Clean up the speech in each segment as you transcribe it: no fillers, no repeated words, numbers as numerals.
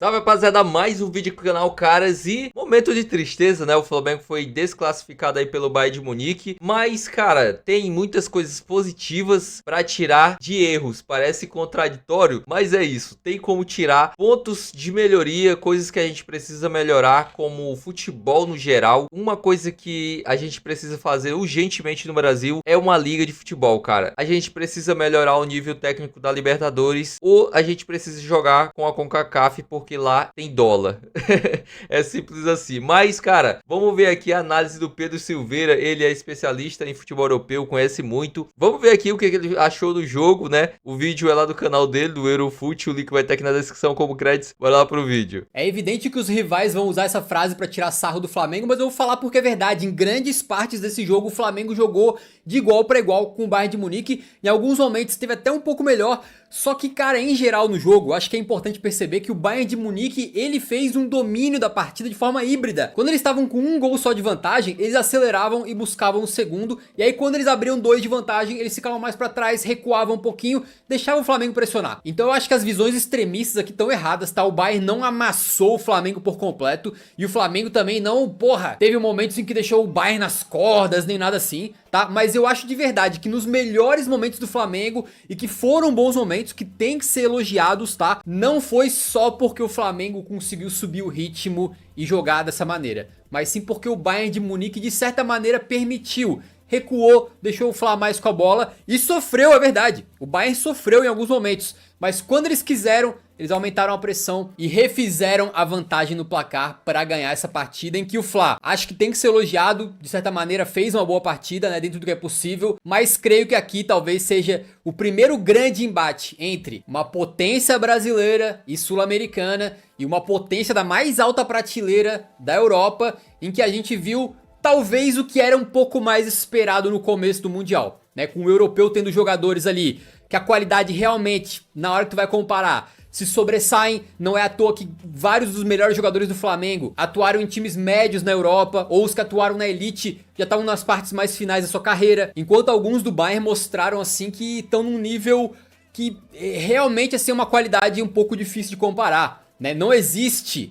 Salve, rapaziada, mais um vídeo aqui no canal, caras, e momento de tristeza, né, o Flamengo foi desclassificado aí pelo Bayern de Munique, mas, cara, tem muitas coisas positivas pra tirar de erros, parece contraditório, mas é isso, tem como tirar pontos de melhoria, coisas que a gente precisa melhorar, como o futebol no geral. Uma coisa que a gente precisa fazer urgentemente no Brasil é uma liga de futebol, cara. A gente precisa melhorar o nível técnico da Libertadores, ou a gente precisa jogar com a CONCACAF, porque lá tem dólar. É simples assim. Mas, cara, vamos ver aqui a análise do Pedro Silveira. Ele é especialista em futebol europeu, conhece muito. Vamos ver aqui o que ele achou do jogo, né? O vídeo é lá do canal dele, do Eurofut. O link vai estar aqui na descrição como créditos. Vai lá pro vídeo. É evidente que os rivais vão usar essa frase pra tirar sarro do Flamengo, mas eu vou falar porque é verdade. Em grandes partes desse jogo, o Flamengo jogou de igual para igual com o Bayern de Munique. Em alguns momentos esteve até um pouco melhor. Só que, cara, em geral no jogo, acho que é importante perceber que o Bayern de Munique, ele fez um domínio da partida de forma híbrida. Quando eles estavam com um gol só de vantagem, eles aceleravam e buscavam o segundo. E aí quando eles abriam dois de vantagem, eles ficavam mais pra trás, recuavam um pouquinho, deixavam o Flamengo pressionar. Então eu acho que as visões extremistas aqui estão erradas, tá? O Bayern não amassou o Flamengo por completo. E o Flamengo também não, porra, teve momentos em que deixou o Bayern nas cordas, nem nada assim, tá? Mas eu acho de verdade que nos melhores momentos do Flamengo, e que foram bons momentos, que tem que ser elogiados, tá? Não foi só porque o Flamengo conseguiu subir o ritmo e jogar dessa maneira, mas sim porque o Bayern de Munique de certa maneira permitiu, recuou, deixou o Fla mais com a bola e sofreu, é verdade. O Bayern sofreu em alguns momentos, mas quando eles quiseram, eles aumentaram a pressão e refizeram a vantagem no placar para ganhar essa partida, em que o Fla, acho que tem que ser elogiado, de certa maneira fez uma boa partida, né, dentro do que é possível, mas creio que aqui talvez seja o primeiro grande embate entre uma potência brasileira e sul-americana e uma potência da mais alta prateleira da Europa, em que a gente viu talvez o que era um pouco mais esperado no começo do Mundial, né, com o europeu tendo jogadores ali que a qualidade realmente, na hora que tu vai comparar, se sobressaem. Não é à toa que vários dos melhores jogadores do Flamengo atuaram em times médios na Europa, ou os que atuaram na elite já estavam nas partes mais finais da sua carreira, enquanto alguns do Bayern mostraram assim que estão num nível que realmente assim, é uma qualidade um pouco difícil de comparar, né? Não existe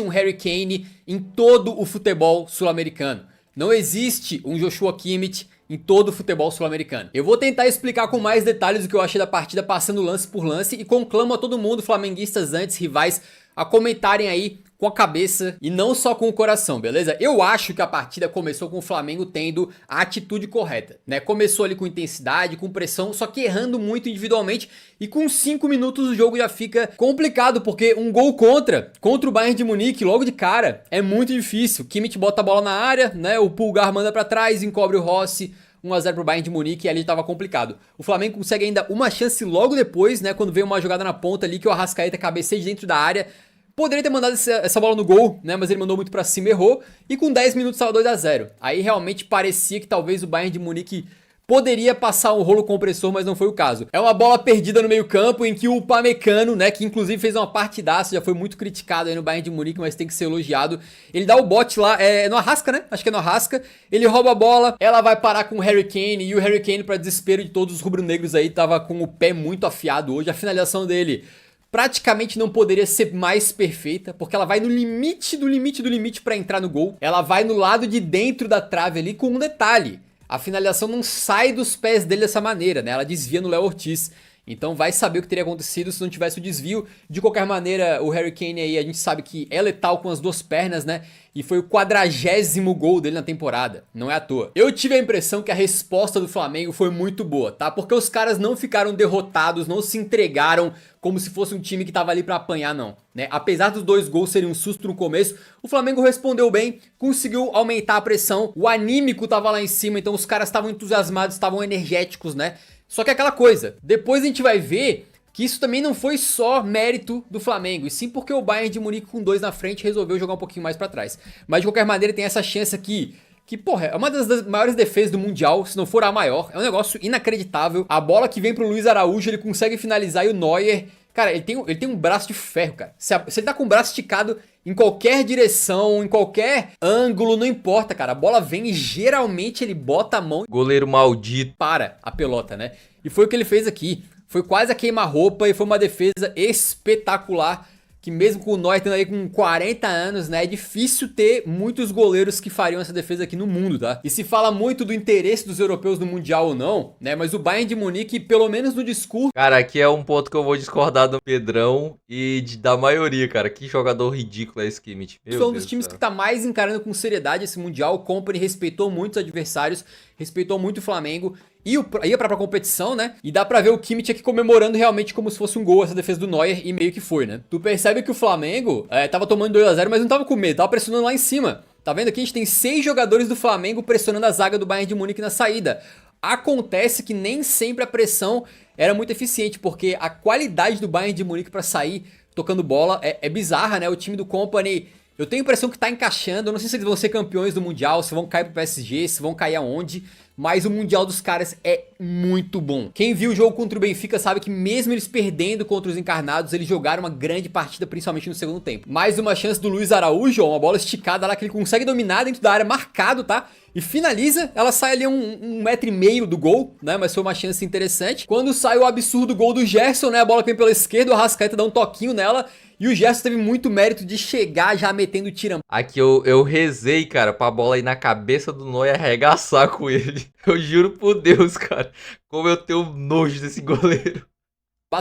um Harry Kane em todo o futebol sul-americano. Não existe um Joshua Kimmich em todo o futebol sul-americano. Eu vou tentar explicar com mais detalhes o que eu achei da partida, passando lance por lance, e conclamo a todo mundo, flamenguistas antes, rivais, a comentarem aí com a cabeça e não só com o coração, beleza? Eu acho que a partida começou com o Flamengo tendo a atitude correta, né? Começou ali com intensidade, com pressão, só que errando muito individualmente, e com 5 minutos o jogo já fica complicado, porque um gol contra o Bayern de Munique logo de cara é muito difícil. Kimmich bota a bola na área, né? O Pulgar manda pra trás, encobre o Rossi. 1 a 0 pro Bayern de Munique, e ali tava complicado. O Flamengo consegue ainda uma chance logo depois, né? Quando veio uma jogada na ponta ali que o Arrascaeta cabeceia de dentro da área. Poderia ter mandado essa bola no gol, né? Mas ele mandou muito pra cima e errou. E com 10 minutos tava 2 a 0. Aí realmente parecia que talvez o Bayern de Munique poderia passar um rolo compressor, mas não foi o caso. É uma bola perdida no meio campo, em que o Upamecano, né, que inclusive fez uma partidaça, já foi muito criticado aí no Bayern de Munique, mas tem que ser elogiado. Ele dá o bote lá, no Arrasca, né? Acho que é no Arrasca. Ele rouba a bola, ela vai parar com o Harry Kane, e o Harry Kane, pra desespero de todos os rubro-negros aí, tava com o pé muito afiado hoje. A finalização dele praticamente não poderia ser mais perfeita, porque ela vai no limite do limite do limite pra entrar no gol. Ela vai no lado de dentro da trave ali, com um detalhe: a finalização não sai dos pés dele dessa maneira, né? Ela desvia no Léo Ortiz. Então vai saber o que teria acontecido se não tivesse o desvio. De qualquer maneira, o Harry Kane aí, a gente sabe que é letal com as duas pernas, né? E foi o 40º gol dele na temporada, não é à toa. Eu tive a impressão que a resposta do Flamengo foi muito boa, tá? Porque os caras não ficaram derrotados, não se entregaram como se fosse um time que tava ali pra apanhar, não, né? Apesar dos 2 gols serem um susto no começo, o Flamengo respondeu bem, conseguiu aumentar a pressão, o anímico tava lá em cima, então os caras estavam entusiasmados, estavam energéticos, né? Só que é aquela coisa, depois a gente vai ver que isso também não foi só mérito do Flamengo, e sim porque o Bayern de Munique com 2 na frente resolveu jogar um pouquinho mais pra trás. Mas de qualquer maneira tem essa chance aqui, que porra, é uma das maiores defesas do Mundial, se não for a maior. É um negócio inacreditável. A bola que vem pro Luiz Araújo, ele consegue finalizar, e o Neuer, cara, ele tem um braço de ferro, cara. Se ele tá com o braço esticado em qualquer direção, em qualquer ângulo, não importa, cara. A bola vem e geralmente ele bota a mão, Goleiro maldito. para a pelota, né? E foi o que ele fez aqui. Foi quase a queima-roupa e foi uma defesa espetacular. que mesmo com o Neuer tendo aí com 40 anos, né, é difícil ter muitos goleiros que fariam essa defesa aqui no mundo, tá? E se fala muito do interesse dos europeus no Mundial ou não, né, mas o Bayern de Munique, pelo menos no discurso... Cara, aqui é um ponto que eu vou discordar do Pedrão e da maioria, cara. Que jogador ridículo é esse Kimmich. Isso é um dos times que tá mais encarando com seriedade esse Mundial. O Kompany respeitou muito os adversários, respeitou muito o Flamengo. Ia pra própria competição, né? E dá pra ver o Kimmich aqui comemorando realmente como se fosse um gol essa defesa do Neuer, e meio que foi, né? Tu percebe que o Flamengo tava tomando 2 a 0, mas não tava com medo, tava pressionando lá em cima. Tá vendo aqui? A gente tem 6 jogadores do Flamengo pressionando a zaga do Bayern de Munique na saída. Acontece que nem sempre a pressão era muito eficiente, porque a qualidade do Bayern de Munique pra sair tocando bola é bizarra, né? O time do Kompany, eu tenho a impressão que tá encaixando. Eu não sei se eles vão ser campeões do Mundial, se vão cair pro PSG, se vão cair aonde, mas o Mundial dos caras é muito bom. Quem viu o jogo contra o Benfica sabe que mesmo eles perdendo contra os encarnados, eles jogaram uma grande partida, principalmente no segundo tempo. Mais uma chance do Luiz Araújo, uma bola esticada lá que ele consegue dominar dentro da área, marcado, tá? E finaliza, ela sai ali um metro e meio do gol, né? Mas foi uma chance interessante. Quando sai o absurdo gol do Gerson, né? A bola vem pela esquerda, o Arrascaeta dá um toquinho nela. E o Gerson teve muito mérito de chegar já metendo tiram. Aqui eu rezei, cara, pra bola ir na cabeça do Neuer arregaçar com ele. Eu juro por Deus, cara. Como eu tenho nojo desse goleiro.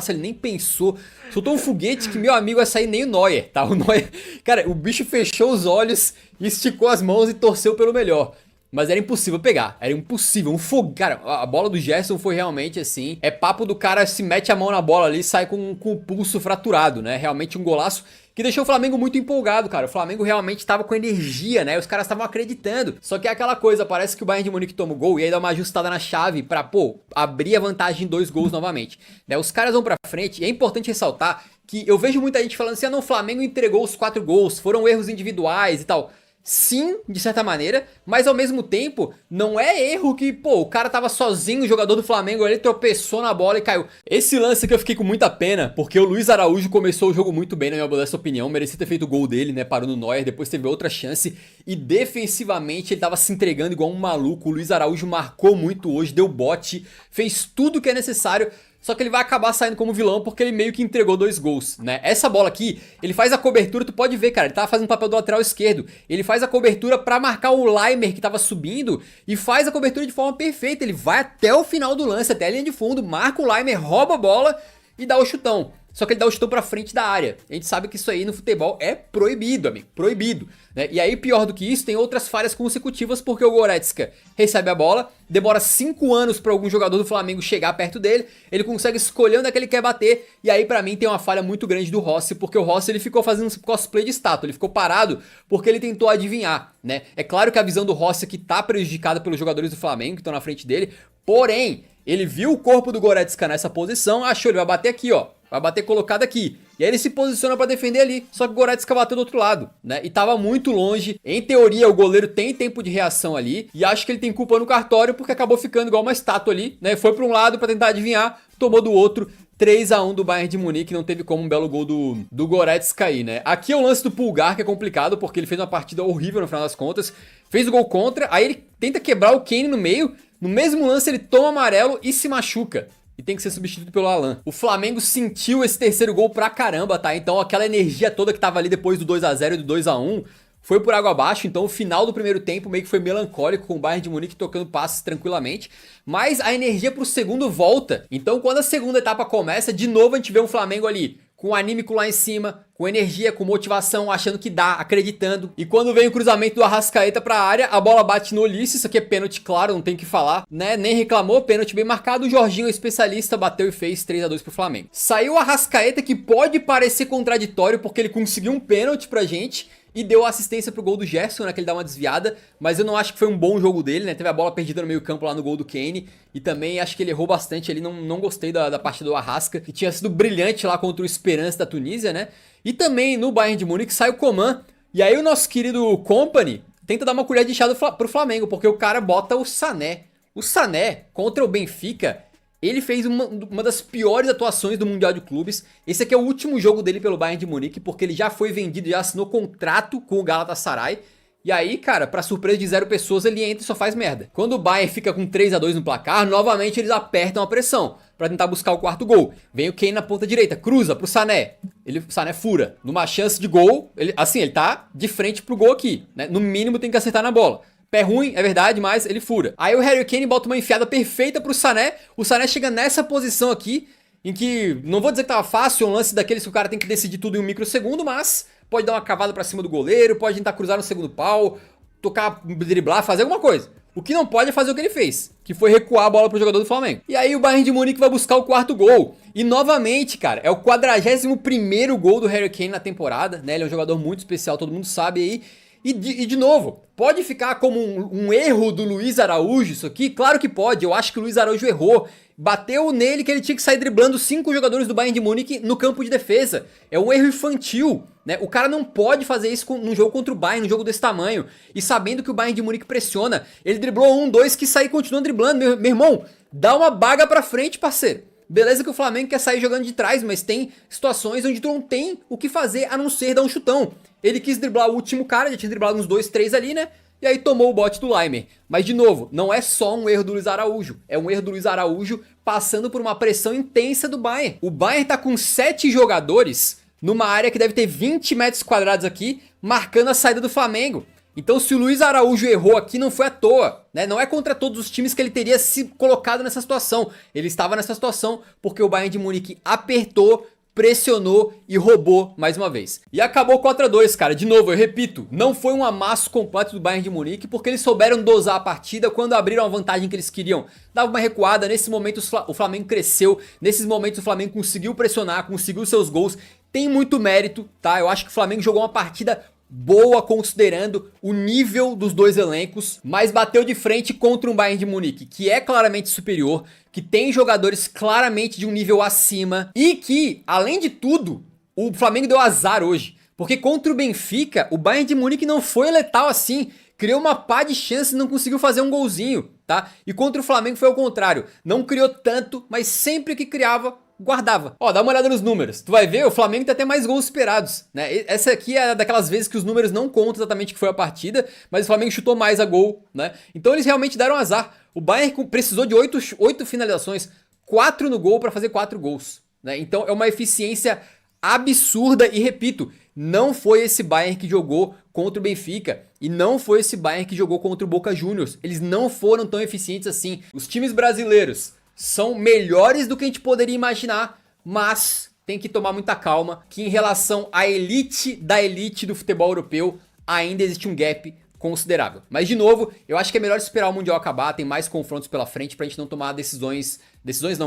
Ele nem pensou, soltou um foguete que meu amigo vai sair nem o Neuer, tá? O Neuer, cara, o bicho fechou os olhos, esticou as mãos e torceu pelo melhor. Mas era impossível pegar, era impossível, cara, a bola do Gerson foi realmente assim, é papo do cara se mete a mão na bola ali e sai com o pulso fraturado, né? Realmente um golaço que deixou o Flamengo muito empolgado, cara. O Flamengo realmente tava com energia, né? Os caras estavam acreditando. Só que é aquela coisa, parece que o Bayern de Munique toma o gol e aí dá uma ajustada na chave pra, pô, abrir a vantagem em 2 gols novamente, né? Os caras vão pra frente e é importante ressaltar que eu vejo muita gente falando assim, ah não, o Flamengo entregou os 4 gols, foram erros individuais e tal. Sim, de certa maneira, mas ao mesmo tempo, não é erro que, pô, o cara tava sozinho, o jogador do Flamengo, ele tropeçou na bola e caiu. Esse lance que eu fiquei com muita pena, porque o Luiz Araújo começou o jogo muito bem, na minha modesta opinião, merecia ter feito o gol dele, né, parou no Neuer, depois teve outra chance, e defensivamente ele tava se entregando igual um maluco. O Luiz Araújo marcou muito hoje, deu bote, fez tudo que é necessário. Só que ele vai acabar saindo como vilão porque ele meio que entregou 2 gols, né? Essa bola aqui, ele faz a cobertura, tu pode ver, cara, ele tava fazendo o papel do lateral esquerdo. Ele faz a cobertura pra marcar o Laimer que tava subindo e faz a cobertura de forma perfeita. Ele vai até o final do lance, até a linha de fundo, marca o Laimer, rouba a bola e dá o chutão. Só que ele dá o chutão pra frente da área. A gente sabe que isso aí no futebol é proibido, amigo, proibido, né? E aí, pior do que isso, tem outras falhas consecutivas, porque o Goretzka recebe a bola, demora 5 anos pra algum jogador do Flamengo chegar perto dele, ele consegue escolher onde é que ele quer bater, e aí pra mim tem uma falha muito grande do Rossi, porque o Rossi ele ficou fazendo um cosplay de estátua, ele ficou parado porque ele tentou adivinhar, né? É claro que a visão do Rossi aqui tá prejudicada pelos jogadores do Flamengo que estão na frente dele, porém, ele viu o corpo do Goretzka nessa posição, achou, ele vai bater aqui, ó. Vai bater colocado aqui. E aí ele se posiciona pra defender ali. Só que o Goretzka bateu do outro lado, né? E tava muito longe. Em teoria, o goleiro tem tempo de reação ali. E acho que ele tem culpa no cartório porque acabou ficando igual uma estátua ali, né? Foi pra um lado pra tentar adivinhar, tomou do outro. 3 a 1 do Bayern de Munique, não teve como um belo gol do Goretzka aí, né? Aqui é o lance do Pulgar, que é complicado, porque ele fez uma partida horrível no final das contas. Fez o gol contra, aí ele tenta quebrar o Kane no meio. No mesmo lance ele toma amarelo e se machuca. E tem que ser substituído pelo Alan. O Flamengo sentiu esse terceiro gol pra caramba, tá? Então aquela energia toda que tava ali depois do 2 a 0 e do 2 a 1 foi por água abaixo. Então o final do primeiro tempo meio que foi melancólico, com o Bayern de Munique tocando passes tranquilamente. Mas a energia pro segundo volta. Então quando a segunda etapa começa, de novo a gente vê um Flamengo ali com o anímico lá em cima, com energia, com motivação, achando que dá, acreditando. E quando vem o cruzamento do Arrascaeta pra área, a bola bate no Ulisses, isso aqui é pênalti, claro, não tem o que falar, né? Nem reclamou, pênalti bem marcado, o Jorginho, o especialista, bateu e fez 3 a 2 pro Flamengo. Saiu o Arrascaeta, que pode parecer contraditório, porque ele conseguiu um pênalti pra gente e deu assistência pro gol do Gerson, né, que ele dá uma desviada, mas eu não acho que foi um bom jogo dele, né? Teve a bola perdida no meio campo lá no gol do Kane, e também acho que ele errou bastante ali, não gostei da partida do Arrasca, que tinha sido brilhante lá contra o Esperance da Tunísia, né? E também no Bayern de Munique sai o Coman, e aí o nosso querido Kompany tenta dar uma colher de chá pro Flamengo, porque o cara bota o Sané. O Sané, contra o Benfica, ele fez uma das piores atuações do Mundial de Clubes. Esse aqui é o último jogo dele pelo Bayern de Munique, porque ele já foi vendido, já assinou contrato com o Galatasaray. E aí, cara, pra surpresa de 0 pessoas, ele entra e só faz merda. Quando o Bayern fica com 3-2 no placar, novamente eles apertam a pressão pra tentar buscar o quarto gol. Vem o Kane na ponta direita, cruza pro Sané. O Sané fura. Numa chance de gol, ele tá de frente pro gol aqui, né? No mínimo tem que acertar na bola. Pé ruim, é verdade, mas ele fura. Aí o Harry Kane bota uma enfiada perfeita pro Sané. O Sané chega nessa posição aqui, em que, não vou dizer que tava fácil, um lance daqueles que o cara tem que decidir tudo em um microsegundo, mas pode dar uma cavada pra cima do goleiro, pode tentar cruzar no segundo pau, tocar, driblar, fazer alguma coisa. O que não pode é fazer o que ele fez, que foi recuar a bola pro jogador do Flamengo. E aí o Bayern de Munique vai buscar o quarto gol. E novamente, cara, é o 41º gol do Harry Kane na temporada, né? Ele é um jogador muito especial, todo mundo sabe aí. E de novo, pode ficar como um erro do Luiz Araújo isso aqui? Claro que pode, eu acho que o Luiz Araújo errou. Bateu nele que ele tinha que sair driblando 5 jogadores do Bayern de Munique no campo de defesa. É um erro infantil, né? O cara não pode fazer isso num jogo contra o Bayern, num jogo desse tamanho. E sabendo que o Bayern de Munique pressiona, ele driblou 2 que sai e continua driblando. Meu irmão, dá uma baga pra frente, parceiro. Beleza que o Flamengo quer sair jogando de trás, mas tem situações onde tu não tem o que fazer a não ser dar um chutão. Ele quis driblar o último cara, já tinha driblado uns 2, 3 ali, né? E aí tomou o bote do Laimer. Mas de novo, não é só um erro do Luiz Araújo. É um erro do Luiz Araújo passando por uma pressão intensa do Bayern. O Bayern tá com 7 jogadores numa área que deve ter 20 metros quadrados aqui, marcando a saída do Flamengo. Então se o Luiz Araújo errou aqui não foi à toa, né? Não é contra todos os times que ele teria se colocado nessa situação. Ele estava nessa situação porque o Bayern de Munique apertou, pressionou e roubou mais uma vez. E acabou 4-2, cara. De novo, eu repito, não foi um amasso completo do Bayern de Munique, porque eles souberam dosar a partida quando abriram a vantagem que eles queriam. Dava uma recuada, nesse momento o Flamengo cresceu, nesses momentos o Flamengo conseguiu pressionar, conseguiu seus gols. Tem muito mérito, tá? Eu acho que o Flamengo jogou uma partida boa considerando o nível dos dois elencos, mas bateu de frente contra um Bayern de Munique que é claramente superior, que tem jogadores claramente de um nível acima e que, além de tudo, o Flamengo deu azar hoje, porque contra o Benfica, o Bayern de Munique não foi letal assim, criou uma pá de chance e não conseguiu fazer um golzinho, tá? E contra o Flamengo foi ao contrário, não criou tanto, mas sempre que criava, guardava. Ó, dá uma olhada nos números. Tu vai ver, o Flamengo tem até mais gols esperados, né? Essa aqui é daquelas vezes que os números não contam exatamente o que foi a partida, mas o Flamengo chutou mais a gol, né? Então eles realmente deram azar. O Bayern precisou de 8 finalizações, 4 no gol para fazer 4 gols, né? Então é uma eficiência absurda e repito, não foi esse Bayern que jogou contra o Benfica e não foi esse Bayern que jogou contra o Boca Juniors. Eles não foram tão eficientes assim. Os times brasileiros são melhores do que a gente poderia imaginar, mas tem que tomar muita calma que em relação à elite da elite do futebol europeu, ainda existe um gap considerável. Mas de novo, eu acho que é melhor esperar o Mundial acabar, tem mais confrontos pela frente pra gente não tomar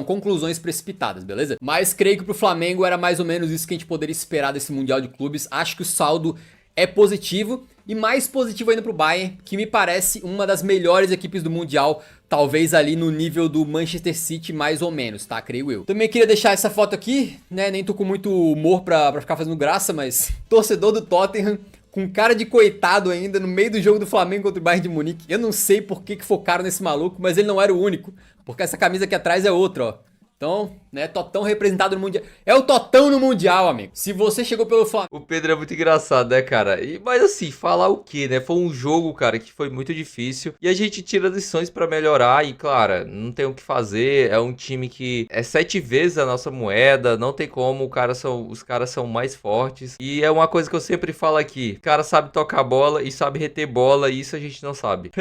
conclusões precipitadas, beleza? Mas creio que pro Flamengo era mais ou menos isso que a gente poderia esperar desse Mundial de Clubes. Acho que o saldo é positivo e mais positivo ainda pro Bayern, que me parece uma das melhores equipes do Mundial, talvez ali no nível do Manchester City mais ou menos, tá? Creio eu. Também queria deixar essa foto aqui, né? Nem tô com muito humor pra ficar fazendo graça, mas torcedor do Tottenham com cara de coitado ainda no meio do jogo do Flamengo contra o Bayern de Munique. Eu não sei por que focaram nesse maluco, mas ele não era o único, porque essa camisa aqui atrás é outra, ó. Então, né, Totão representado no Mundial. É o Totão no Mundial, amigo. Se você chegou pelo Flamengo... O Pedro é muito engraçado, né, cara? Mas assim, falar o quê, né? Foi um jogo, cara, que foi muito difícil. E a gente tira lições pra melhorar. E, claro, não tem o que fazer. É um time que é 7 vezes a nossa moeda. Não tem como. Os caras são mais fortes. E é uma coisa que eu sempre falo aqui. O cara sabe tocar bola e sabe reter bola. E isso a gente não sabe.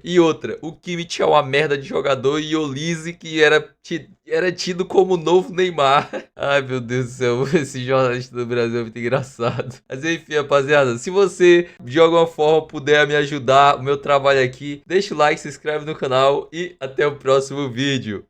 E outra, o Kimmich é uma merda de jogador. E o Olise, que era tido como o novo Neymar. Ai, meu Deus do céu, esse jornalista do Brasil é muito engraçado. Mas enfim, rapaziada, se você de alguma forma puder me ajudar, o meu trabalho aqui, deixa o like, se inscreve no canal e até o próximo vídeo.